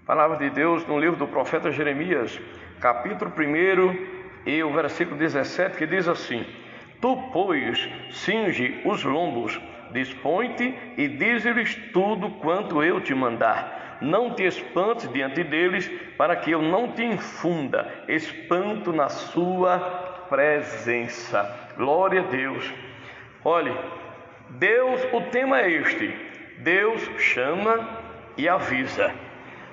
Palavra de Deus no livro do profeta Jeremias, capítulo 1 e o versículo 17, que diz assim: Tu, pois, cinge os lombos, dispõe-te e dize-lhes tudo quanto eu te mandar. Não te espantes diante deles, para que eu não te infunda espanto na sua presença. Glória a Deus. Olhe, Deus, o tema é este: Deus chama e avisa.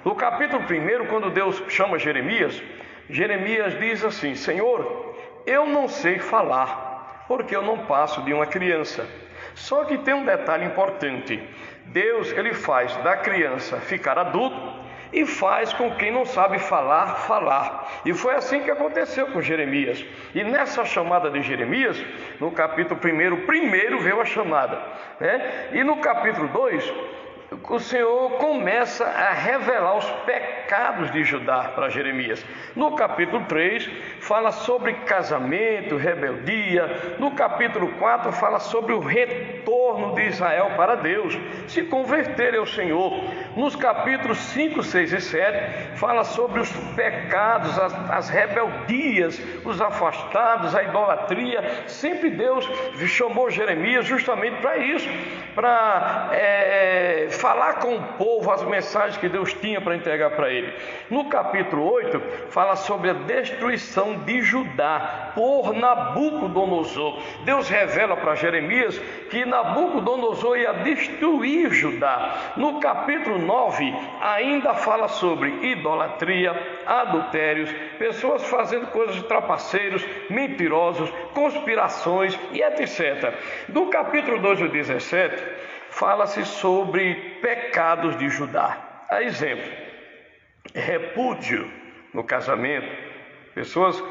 No capítulo 1, quando Deus chama Jeremias, Jeremias diz assim: Senhor, eu não sei falar, porque eu não passo de uma criança. Só que tem um detalhe importante: Deus, ele faz da criança ficar adulto e faz com quem não sabe falar, falar. E foi assim que aconteceu com Jeremias. E nessa chamada de Jeremias, no capítulo 1, primeiro veio a chamada, né? E no capítulo 2, o Senhor começa a revelar os pecados de Judá para Jeremias. No capítulo 3, fala sobre casamento, rebeldia. No capítulo 4, fala sobre o retorno de Israel para Deus, se converterem ao Senhor. Nos capítulos 5, 6 e 7, fala sobre os pecados, as rebeldias, os afastados, a idolatria. Sempre Deus chamou Jeremias justamente para isso, para falar com o povo as mensagens que Deus tinha para entregar para ele. No capítulo 8, fala sobre a destruição de Judá por Nabucodonosor. Deus revela para Jeremias que Nabucodonosor ia destruir Judá. No capítulo 9, ainda fala sobre idolatria, adultérios, pessoas fazendo coisas de trapaceiros, mentirosos, conspirações e etc. No capítulo 2 e 17, fala-se sobre pecados de Judá. A exemplo, repúdio no casamento,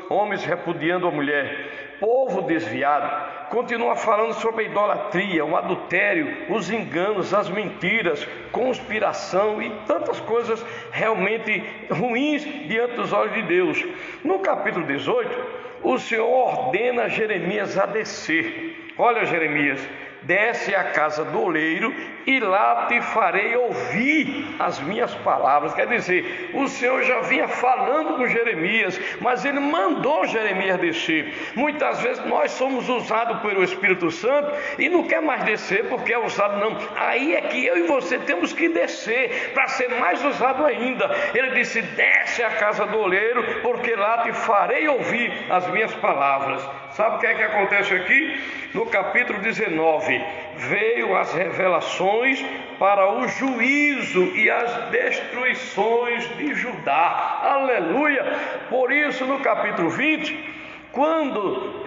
homens repudiando a mulher, povo desviado. Continua falando sobre a idolatria, o adultério, os enganos, as mentiras, conspiração e tantas coisas realmente ruins diante dos olhos de Deus. No capítulo 18, o Senhor ordena Jeremias a descer. Olha, Jeremias, desce à casa do oleiro e lá te farei ouvir as minhas palavras. Quer dizer, o Senhor já vinha falando com Jeremias, mas ele mandou Jeremias descer. Muitas vezes nós somos usados pelo Espírito Santo e não quer mais descer porque é usado, não. Aí é que eu e você temos que descer para ser mais usado ainda. Ele disse: desce à casa do oleiro, porque lá te farei ouvir as minhas palavras. Sabe o que é que acontece aqui? No capítulo 19, veio as revelações para o juízo e as destruições de Judá. Aleluia! Por isso, no capítulo 20, quando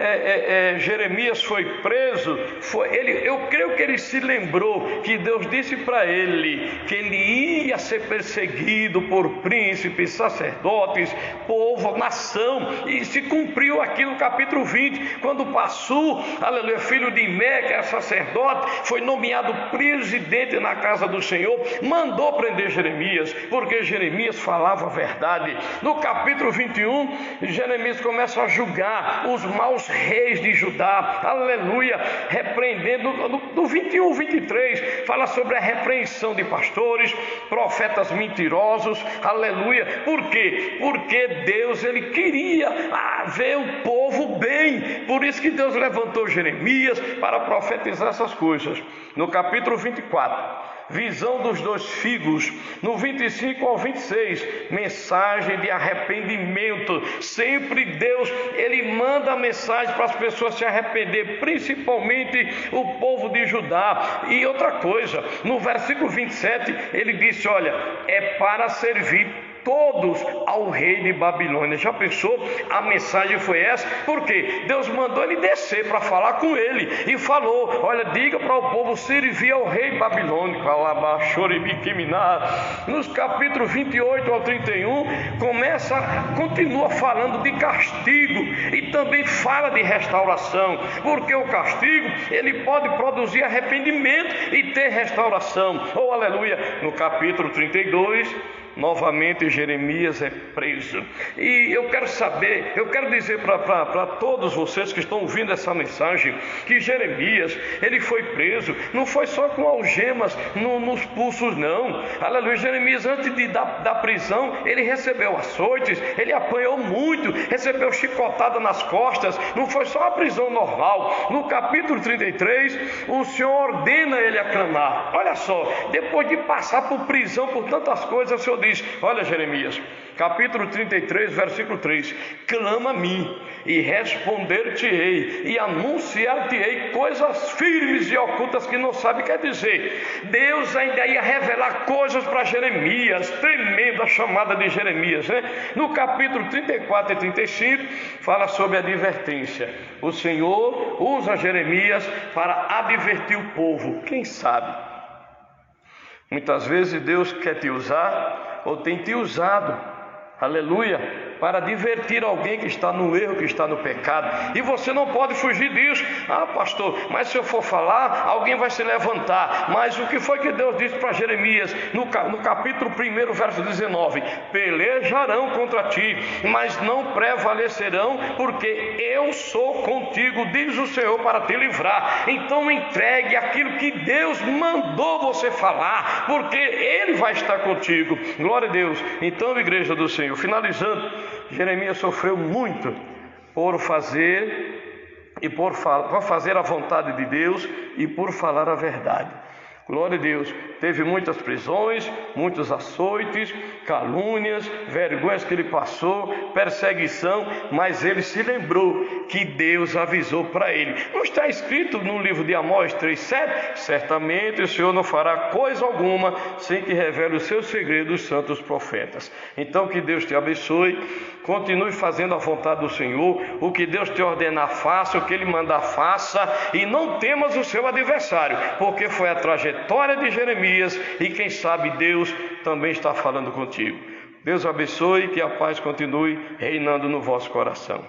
Jeremias foi preso, eu creio que ele se lembrou que Deus disse para ele que ele ia ser perseguido por príncipes, sacerdotes, povo, nação, e se cumpriu aqui no capítulo 20, quando Passur, aleluia, filho de Imé, que é sacerdote, foi nomeado presidente na casa do Senhor, mandou prender Jeremias, porque Jeremias falava a verdade. No capítulo 21, Jeremias começa a julgar os maus reis de Judá, aleluia, repreendendo. No 21, 23, fala sobre a repreensão de pastores, profetas mentirosos, aleluia. Por quê? Porque Deus, ele queria ver o povo bem, por isso que Deus levantou Jeremias para profetizar essas coisas. No capítulo 24, visão dos 2 figos. No 25 ao 26, mensagem de arrependimento. Sempre Deus, ele manda a mensagem para as pessoas se arrepender, principalmente o povo de Judá. E outra coisa, no versículo 27, ele disse: olha, é para servir todos ao rei de Babilônia. Já pensou? A mensagem foi essa, porque Deus mandou ele descer para falar com ele, e falou: olha, diga para o povo servir ao rei babilônico. Nos capítulos 28 ao 31, continua falando de castigo, e também fala de restauração, porque o castigo, ele pode produzir arrependimento e ter restauração. Oh, aleluia! No capítulo 32, novamente Jeremias é preso. E eu quero dizer para todos vocês que estão ouvindo essa mensagem, que Jeremias, ele foi preso, não foi só com algemas nos pulsos não, aleluia. Jeremias, antes da prisão, ele recebeu açoites, ele apanhou muito, recebeu chicotada nas costas, não foi só a prisão normal. No capítulo 33, o Senhor ordena ele a clamar. Olha só, depois de passar por prisão, por tantas coisas, o Senhor diz: olha, Jeremias, capítulo 33, versículo 3: clama a mim, e responder-te-ei, e anunciar-te-ei coisas firmes e ocultas que não sabe. Quer dizer, Deus ainda ia revelar coisas para Jeremias. Tremenda chamada de Jeremias, né? No capítulo 34 e 35 fala sobre advertência. O Senhor usa Jeremias para advertir o povo. Quem sabe muitas vezes Deus quer te usar, ou tem te usado, aleluia, para divertir alguém que está no erro, que está no pecado, e você não pode fugir disso. Ah, pastor, mas se eu for falar, alguém vai se levantar. Mas o que foi que Deus disse para Jeremias no capítulo 1, verso 19? Pelejarão contra ti, mas não prevalecerão, porque eu sou contigo, diz o Senhor, para te livrar. Então entregue aquilo que Deus mandou você falar, porque Ele vai estar contigo. Glória a Deus. Então, igreja do Senhor, finalizando, Jeremias sofreu muito por fazer a vontade de Deus e por falar a verdade. Glória a Deus. Teve muitas prisões, muitos açoites, calúnias, vergonhas que ele passou, perseguição, mas ele se lembrou que Deus avisou para ele. Não está escrito no livro de Amós 3,7? Certamente o Senhor não fará coisa alguma sem que revele os seus segredos aos santos profetas. Então que Deus te abençoe, continue fazendo a vontade do Senhor, o que Deus te ordenar faça, o que Ele mandar faça, e não temas o seu adversário, porque foi a trajetória de Jeremias, e quem sabe Deus também está falando contigo. Deus abençoe e que a paz continue reinando no vosso coração.